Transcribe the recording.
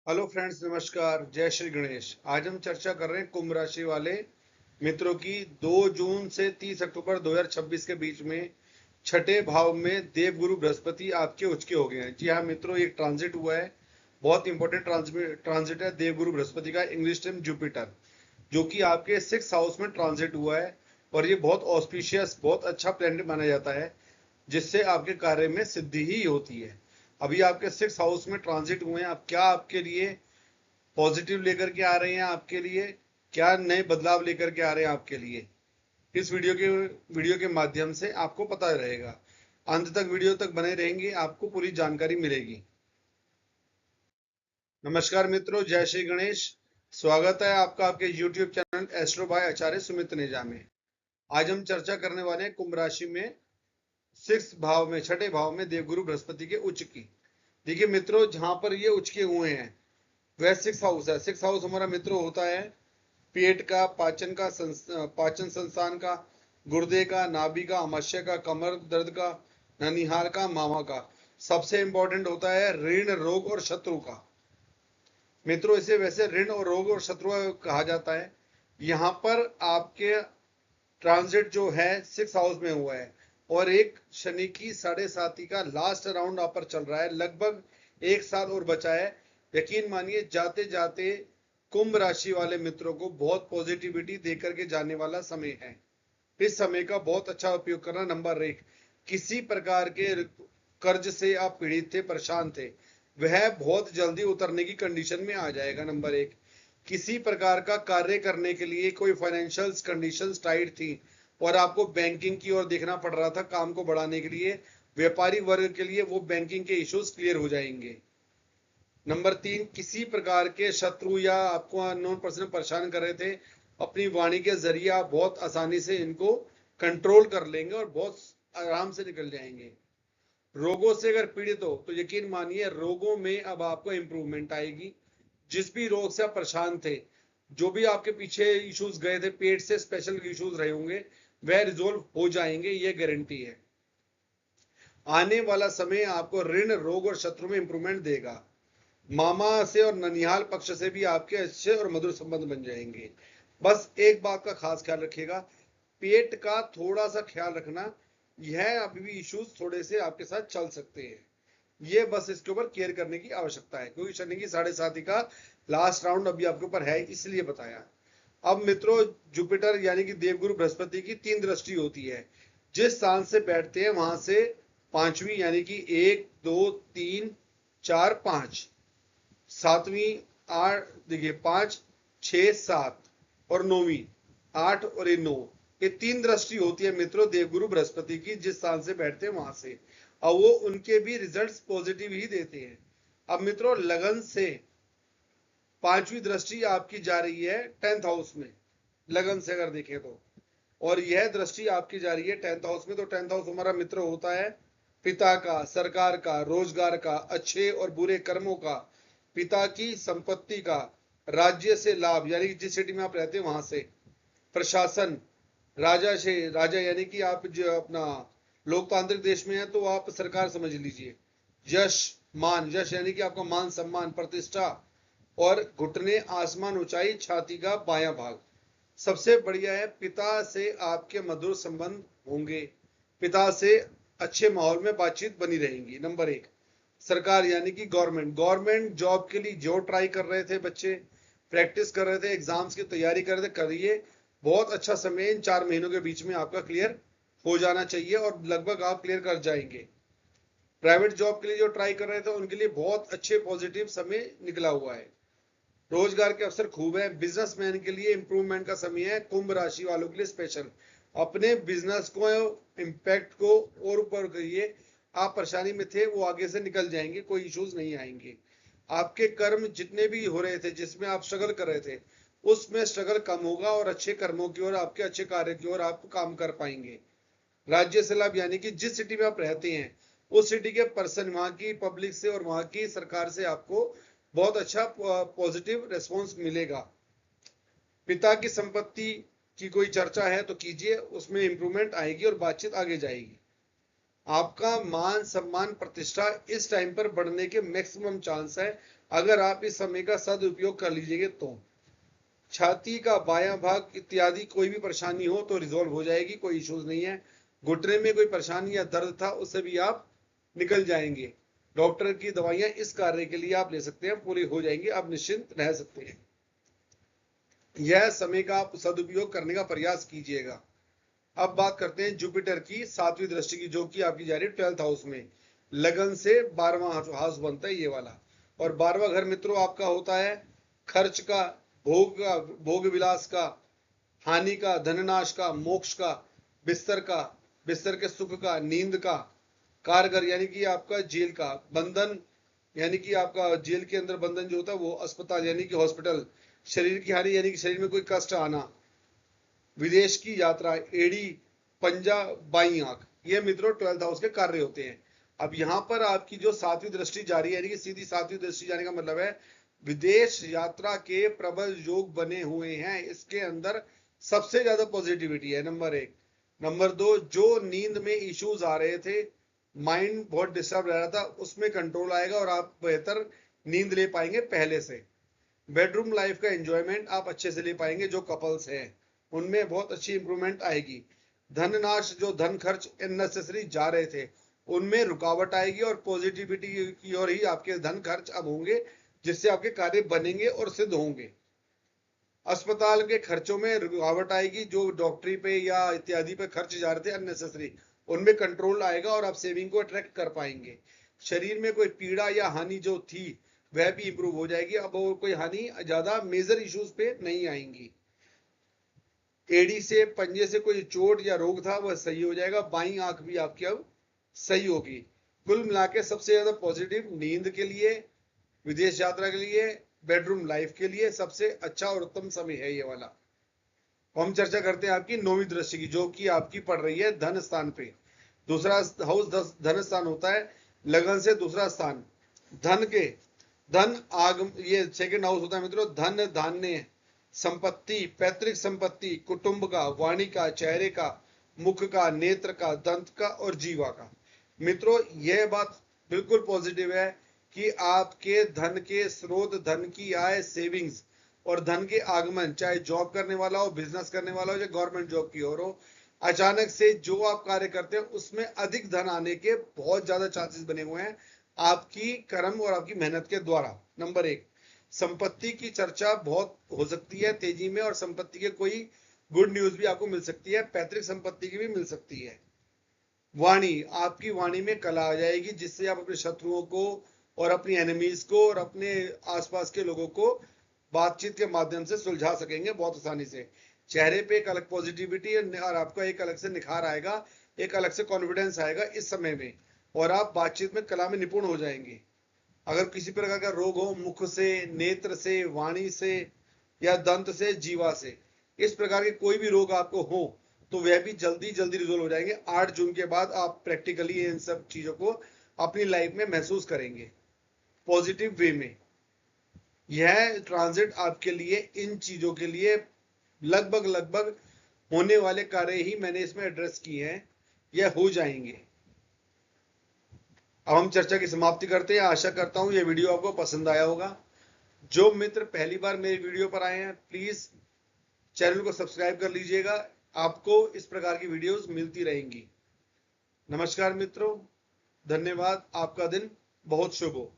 Hello friends, नमस्कार। जय श्री गणेश। आज हम चर्चा कर रहे हैं कुंभ राशि वाले मित्रों की 2 जून से 30 अक्टूबर 2026 के बीच में छठे भाव में देवगुरु बृहस्पति आपके उचके हो गए हैं। जी हाँ मित्रों, एक ट्रांजिट हुआ है। बहुत इंपॉर्टेंट ट्रांजिट है देवगुरु बृहस्पति का, इंग्लिश नेम जुपिटर, जो कि आपके 6 हाउस में ट्रांजिट हुआ है। और ये बहुत ऑस्पिशियस, बहुत अच्छा प्लैनेट माना जाता है, जिससे आपके कार्य में सिद्धि ही होती है। अभी आपके 6 हाउस में ट्रांजिट हुए हैं। अब क्या आपके लिए पॉजिटिव लेकर के आ रहे हैं, आपके लिए क्या नए बदलाव लेकर के आ रहे हैं आपके लिए, इस वीडियो के माध्यम से आपको पता रहेगा। अंत तक वीडियो तक बने रहेंगे, आपको पूरी जानकारी मिलेगी। नमस्कार मित्रों, जय श्री गणेश। स्वागत है आपका आपके YouTube चैनल एस्ट्रो बाय आचार्य सुमित नेजा में। आज हम चर्चा करने वाले हैं कुंभ राशि में 6 भाव में, छठे भाव में देवगुरु बृहस्पति के उच्च की। देखिए मित्रों, जहां पर ये उच्च के हुए हैं वह 6 हाउस है। 6 हाउस हमारा मित्रों होता है पेट का, पाचन संस्थान का, गुर्दे का, नाभि का, आमाशय का, कमर दर्द का, ननिहाल का, मामा का। सबसे इंपॉर्टेंट होता है ऋण, रोग और शत्रु का। मित्रों, इसे वैसे ऋण और रोग और शत्रु कहा जाता है। यहाँ पर आपके ट्रांजिट जो है 6 हाउस में हुआ है, और एक शनि की 7.5 का लास्ट राउंड आप पर चल रहा है। लगभग 1 साल और बचा है। यकीन मानिए, जाते जाते कुंभ राशि वाले मित्रों को बहुत पॉजिटिविटी देकर के जाने वाला समय है। इस समय का बहुत अच्छा उपयोग करना। नंबर 1, किसी प्रकार के कर्ज से आप पीड़ित थे, परेशान थे, वह बहुत जल्दी उतरने की कंडीशन में आ जाएगा। नंबर 1, किसी प्रकार का कार्य करने के लिए कोई फाइनेंशियल कंडीशंस टाइट थी और आपको बैंकिंग की ओर देखना पड़ रहा था काम को बढ़ाने के लिए, व्यापारी वर्ग के लिए वो बैंकिंग के इश्यूज क्लियर हो जाएंगे। नंबर 3, किसी प्रकार के शत्रु या आपको अननोन पर्सन परेशान कर रहे थे, अपनी वाणी के जरिए आप बहुत आसानी से इनको कंट्रोल कर लेंगे और बहुत आराम से निकल जाएंगे। रोगों से अगर पीड़ित हो तो यकीन मानिए रोगों में अब आपको इंप्रूवमेंट आएगी। जिस भी रोग से आप परेशान थे, जो भी आपके पीछे इश्यूज गए थे, पेट से स्पेशल इश्यूज रहे होंगे, वह रिजोल्व हो जाएंगे, ये गारंटी है। आने वाला समय आपको ऋण, रोग और शत्रु में इंप्रूवमेंट देगा। मामा से और ननिहाल पक्ष से भी आपके अच्छे और मधुर संबंध बन जाएंगे। बस एक बात का खास ख्याल रखिएगा, पेट का थोड़ा सा ख्याल रखना। यह अभी भी इश्यूज थोड़े से आपके साथ चल सकते हैं, ये बस इसके ऊपर केयर करने की आवश्यकता है, क्योंकि शनि की 7.5 का लास्ट राउंड अभी आपके ऊपर है, इसलिए बताया। अब मित्रों, जुपिटर यानी कि देवगुरु बृहस्पति की 3 दृष्टि होती है। जिस स्थान से बैठते हैं वहां से पांचवी, यानी कि 1, 2, 3, 4, 5, सातवीं, आठ, देखिए 5, 6, 7 और नौवीं, 8 और ये 9, ये 3 दृष्टि होती है मित्रों देवगुरु बृहस्पति की, जिस स्थान से बैठते हैं वहां से। अब वो उनके भी रिजल्ट्स पॉजिटिव ही देते हैं। अब मित्रों, लगन से पांचवी दृष्टि आपकी जा रही है 10th हाउस में, लगन से अगर देखें तो। और यह दृष्टि आपकी जा रही है 10th हाउस में। तो 10th हाउस हमारा मित्र होता है पिता का, सरकार का, रोजगार का, अच्छे और बुरे कर्मों का, पिता की संपत्ति का, राज्य से लाभ यानी कि जिस सिटी में आप रहते हैं वहां से, प्रशासन, राजा से, राजा यानी कि आप जो अपना लोकतांत्रिक देश में है तो आप सरकार समझ लीजिए। यश, मान, यश यानी कि आपका मान सम्मान, प्रतिष्ठा, और घुटने, आसमान, ऊंचाई, छाती का बायां भाग। सबसे बढ़िया है, पिता से आपके मधुर संबंध होंगे, पिता से अच्छे माहौल में बातचीत बनी रहेंगी। नंबर 1, सरकार यानी कि गवर्नमेंट, गवर्नमेंट जॉब के लिए जो ट्राई कर रहे थे बच्चे, प्रैक्टिस कर रहे थे, एग्जाम्स की तैयारी कर रहे थे, करिए। बहुत अच्छा समय इन 4 महीनों के बीच में आपका क्लियर हो जाना चाहिए और लगभग आप क्लियर कर जाएंगे। प्राइवेट जॉब के लिए जो ट्राई कर रहे थे उनके लिए बहुत अच्छे पॉजिटिव समय निकला हुआ है। रोजगार के अवसर खूब है। बिजनेसमैन के लिए इंप्रूवमेंट का समय है। कुंभ राशि वालों के लिए स्पेशल, अपने बिजनेस को, इम्पैक्ट को और ऊपर करिए। आप परेशानी में थे वो आगे से निकल जाएंगे, कोई इश्यूज नहीं आएंगे। आपके कर्म जितने भी हो रहे थे, जिसमें आप स्ट्रगल कर रहे थे, उसमें स्ट्रगल कम होगा और अच्छे कर्मों की ओर, आपके अच्छे कार्य की ओर आप काम कर पाएंगे। राज्य से लाभ यानी कि जिस सिटी में आप रहते हैं उस सिटी के पर्सन, वहां की पब्लिक से और वहां की सरकार से आपको बहुत अच्छा पॉजिटिव रेस्पॉन्स मिलेगा। पिता की संपत्ति की कोई चर्चा है तो कीजिए, उसमें इंप्रूवमेंट आएगी और बातचीत आगे जाएगी। आपका मान सम्मान प्रतिष्ठा इस टाइम पर बढ़ने के मैक्सिमम चांस है अगर आप इस समय का सदुपयोग कर लीजिएगा तो। छाती का बायां भाग इत्यादि कोई भी परेशानी हो तो रिजॉल्व हो जाएगी, कोई इश्यूज नहीं है। घुटने में कोई परेशानी या दर्द था उससे भी आप निकल जाएंगे। डॉक्टर की दवाइयां इस कार्य के लिए आप ले सकते हैं, पूरी हो जाएंगी, आप निश्चिंत रह सकते हैं। यह समय का आप सदुपयोग करने का प्रयास कीजिएगा। अब बात करते हैं जुपिटर की 7वीं दृष्टि की, जो कि आपकी जा रही है 12th हाउस में। लगन से 12वां हाउस बनता है ये वाला। और 12वां घर मित्रों आपका होता है खर्च का, भोग विलास का, हानि का, धननाश का, मोक्ष का, बिस्तर का, बिस्तर के सुख का, नींद का, कारगर यानी कि आपका जेल का, बंधन यानी कि आपका जेल के अंदर बंधन जो होता है वो, अस्पताल यानी कि हॉस्पिटल, शरीर की हानि यानी कि शरीर में कोई कष्ट आना, विदेश की यात्रा, एड़ी, पंजा, बाई आंख, ये मित्रों 12th हाउस के कार्य होते हैं। अब यहां पर आपकी जो 7वीं दृष्टि जारी है, यानी कि सीधी 7वीं दृष्टि जाने का मतलब है विदेश यात्रा के प्रबल योग बने हुए हैं। इसके अंदर सबसे ज्यादा पॉजिटिविटी है, नंबर 1। नंबर 2, जो नींद में इश्यूज आ रहे थे, माइंड बहुत डिस्टर्ब रह रहा था, उसमें कंट्रोल आएगा और आप बेहतर नींद ले पाएंगे पहले से। बेडरूम लाइफ का एंजॉयमेंट आप अच्छे से ले पाएंगे, जो कपल्स हैं उनमें बहुत अच्छी इंप्रूवमेंट आएगी। धन नाश, जो धन खर्च अननेसेसरी जा रहे थे उनमें रुकावट आएगी और पॉजिटिविटी की ओर ही आपके धन खर्च अब होंगे, जिससे आपके कार्य बनेंगे और सिद्ध होंगे। अस्पताल के खर्चों में रुकावट आएगी, जो डॉक्टरी पे या इत्यादि पे खर्च जा रहे थे अननेसेसरी, उनमें कंट्रोल आएगा और आप सेविंग को अट्रैक्ट कर पाएंगे। शरीर में कोई पीड़ा या हानि जो थी वह भी इंप्रूव हो जाएगी, अब वो कोई हानि ज्यादा मेजर इश्यूज पे नहीं आएंगी। एड़ी से, पंजे से कोई चोट या रोग था वह सही हो जाएगा, बाई आंख भी आपकी अब सही होगी। कुल मिला के सबसे ज्यादा पॉजिटिव नींद के लिए, विदेश यात्रा के लिए, बेडरूम लाइफ के लिए सबसे अच्छा और उत्तम समय है ये वाला। हम चर्चा करते हैं आपकी 9वीं दृष्टि की, जो कि आपकी पड़ रही है धन स्थान पे। दूसरा हाउस धन स्थान होता है, लगन से दूसरा स्थान धन के, धन आगम, ये सेकंड हाउस होता है मित्रों। धन, धान्य, संपत्ति, पैतृक संपत्ति, कुटुंब का, वाणी का, चेहरे का, मुख का, नेत्र का, दंत का और जीवा का। मित्रों यह बात बिल्कुल पॉजिटिव है कि आपके धन के स्रोत, धन की आय, सेविंग्स और धन के आगमन, चाहे जॉब करने वाला हो, बिजनेस करने वाला हो या गवर्नमेंट जॉब की ओर हो, अचानक से जो आप कार्य करते हैं उसमें अधिक धन आने के बहुत ज्यादा चांसेस बने हुए हैं आपकी कर्म और आपकी मेहनत के द्वारा। नंबर 1, संपत्ति की चर्चा बहुत हो सकती है तेजी में, और संपत्ति के कोई गुड न्यूज भी आपको मिल सकती है, पैतृक संपत्ति की भी मिल सकती है। वाणी, आपकी वाणी में कला आ जाएगी, जिससे आप अपने शत्रुओं को और अपनी एनिमीज को और अपने आसपास के लोगों को बातचीत के माध्यम से सुलझा सकेंगे बहुत आसानी से। चेहरे पे एक अलग पॉजिटिविटी और आपका एक अलग से निखार आएगा, एक अलग से कॉन्फिडेंस आएगा इस समय में, और आप बातचीत में, कला में निपुण हो जाएंगे। अगर किसी प्रकार का रोग हो, मुख से, नेत्र से, वाणी से या दंत से, जीवा से, इस प्रकार के कोई भी रोग आपको हो तो वह भी जल्दी जल्दी रिजोल्व हो जाएंगे। 8 जून के बाद आप प्रैक्टिकली इन सब चीजों को अपनी लाइफ में महसूस करेंगे पॉजिटिव वे में। यह ट्रांजिट आपके लिए, इन चीजों के लिए लगभग लगभग होने वाले कार्य ही मैंने इसमें एड्रेस किए हैं, यह हो जाएंगे। अब हम चर्चा की समाप्ति करते हैं। आशा करता हूं यह वीडियो आपको पसंद आया होगा। जो मित्र पहली बार मेरे वीडियो पर आए हैं प्लीज चैनल को सब्सक्राइब कर लीजिएगा, आपको इस प्रकार की वीडियोस मिलती रहेंगी। नमस्कार मित्रों, धन्यवाद, आपका दिन बहुत शुभ हो।